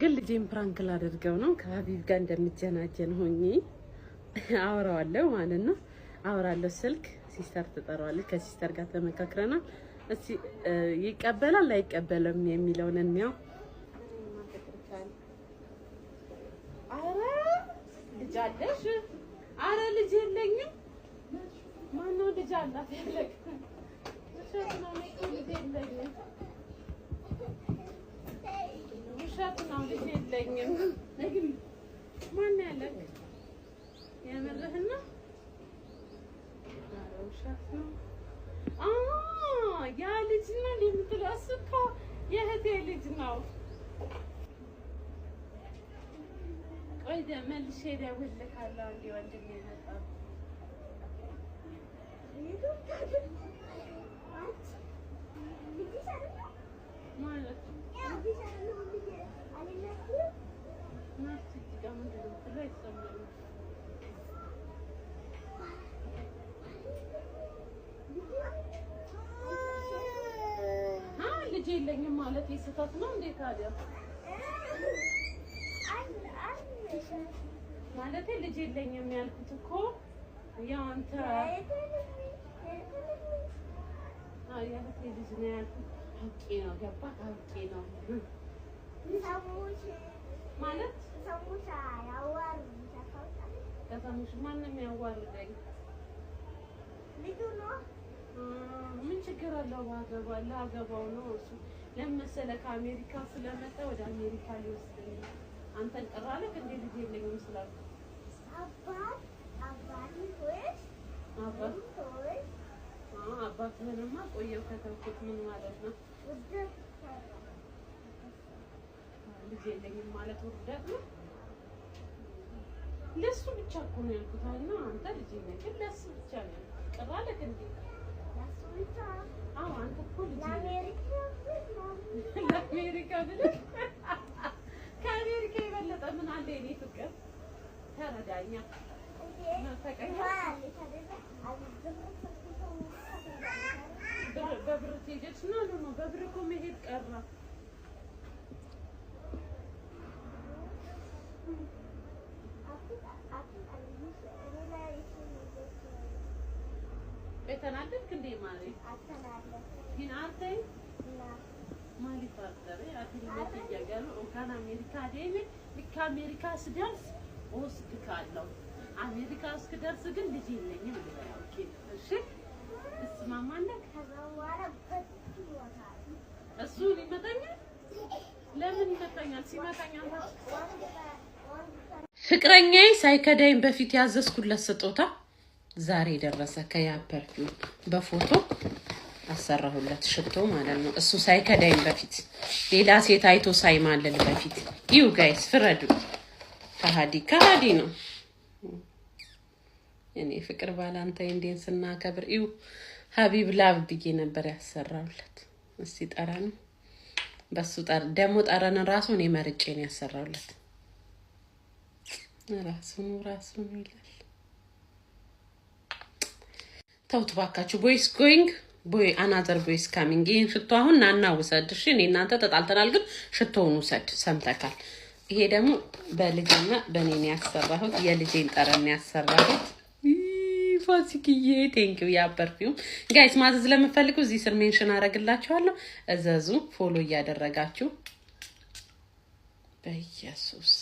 ግን ልጄን ፕራንክ ላደርገው ነው ከሀቢብ ጋር እንደምጀናጀን ሆኜ አወራዋለሁ ማለት ነው። አወራለሁ ስልክ ሲስተር ትጠራዋለች። ከሲስተር ጋር ተመካክረናል። እስቲ ይቀበላል አይቀበልም የሚለውን እንየው። አረ ልጅ አለሽ? አረ ልጅ የለኝም። ማነው ልጅ አላት ያለክ? ውሸት ነው ልጅ የለኝም። ውሸት ነው ልጅ የለኝም። ነግሪ ማነው ያለክ? የምርህን ነው? አረ ውሸት ነው። ያ ልጅ ነው የምትለው እሱ እኮ የእህቴ ልጅ ነው። ቆይ መልሼ እደውልልሃለሁ። አንዴ ወንድሜ መጣ ማለት ልጅ የለኝም ማለት የስህተት ነው እንዴ ታዲያ? ማለት ልጅ የለኝም ያልኩት እኮ ያው አንተ ያልኩት ልጅ ነው ያልኩት አውቄ ነው። ገባህ? አውቄ ነው ማለት ሰሙሽ ያዋሩ ከሰሙሽ ማንም ያዋርደኝ ልጁ ነው። ምን ችግር አለው? አገባው ነው እሱ ለመሰለ ከአሜሪካ ስለመጣ ወደ አሜሪካ ሊወስደኝ ነው። አንተን ቀራለክ እንዴ ልጅ የለኝም ስላልኩ አባትህንማ ቆየው ከተውኩት ምን ማለት ነው? ልጅ የለኝም ማለት ውርደት ነው። ለሱ ብቻ እኮ ነው ያልኩት። እና አንተ ልጅ ነህ ግን ለሱ ብቻ ነው ቀራለክ እንዴ? አንተ እኮ ልጅ ለአሜሪካ ብለህ ከአሜሪካ የበለጠ ምን አለ የኔ ፍቅር? ተረዳኛ። በብር ትሄጃለሽ? ነው በብር እኮ መሄድ ቀረ። ተናደድክ እንዴ ማለት አተናደድክ? ግን አርተይ ማሊ ፋርተረ አትልለት ይያጋሉ እንኳን አሜሪካ አይደል? ልክ አሜሪካ ስደርስ ወስድካለሁ። አሜሪካ እስክደርስ ግን ልጅ የለኝም ብለህ ኦኬ? እሺ እስማማለክ? እሱ ይመጣኛል። ለምን ይመጣኛል? ሲመጣኛ ፍቅረኛዬ ሳይከዳኝ በፊት ያዘዝኩለት ስጦታ ዛሬ ደረሰ። ከያ ፐርፊውም በፎቶ አሰራሁለት ሽቶ ማለት ነው። እሱ ሳይከዳኝ በፊት ሌላ ሴት አይቶ ሳይማለል በፊት ዩ ጋይስ ፍረዱ። ከሃዲ ነው። እኔ ፍቅር ቫላንታይን ስናከብር ዩ ሀቢብ ላቭ ብዬ ነበር ያሰራሁለት። እስቲ ጠረን በሱ ደሞ ጠረን ራሱ እኔ መርጬ ነው ያሰራሁለት። ራሱ ይላል። ተውት ባካችሁ። ቦይስ ጎይንግ ቦይ አናዘር ቦይስ ካሚንግ። ይሄን ሽቶ አሁን ናና ውሰድ። እሺ እኔ እናንተ ተጣልተናል፣ ግን ሽቶውን ውሰድ። ሰምተካል? ይሄ ደግሞ በልጅና በኔ ያሰራሁት የልጄን ጠረን ያሰራሁት። ፋሲክዬ ቴንኪው። ያ ፐርፊውም ጋይስ ማዘዝ ለምትፈልጉ እዚህ ስር ሜንሽን አደርግላችኋለሁ። እዘዙ፣ ፎሎ እያደረጋችሁ በኢየሱስ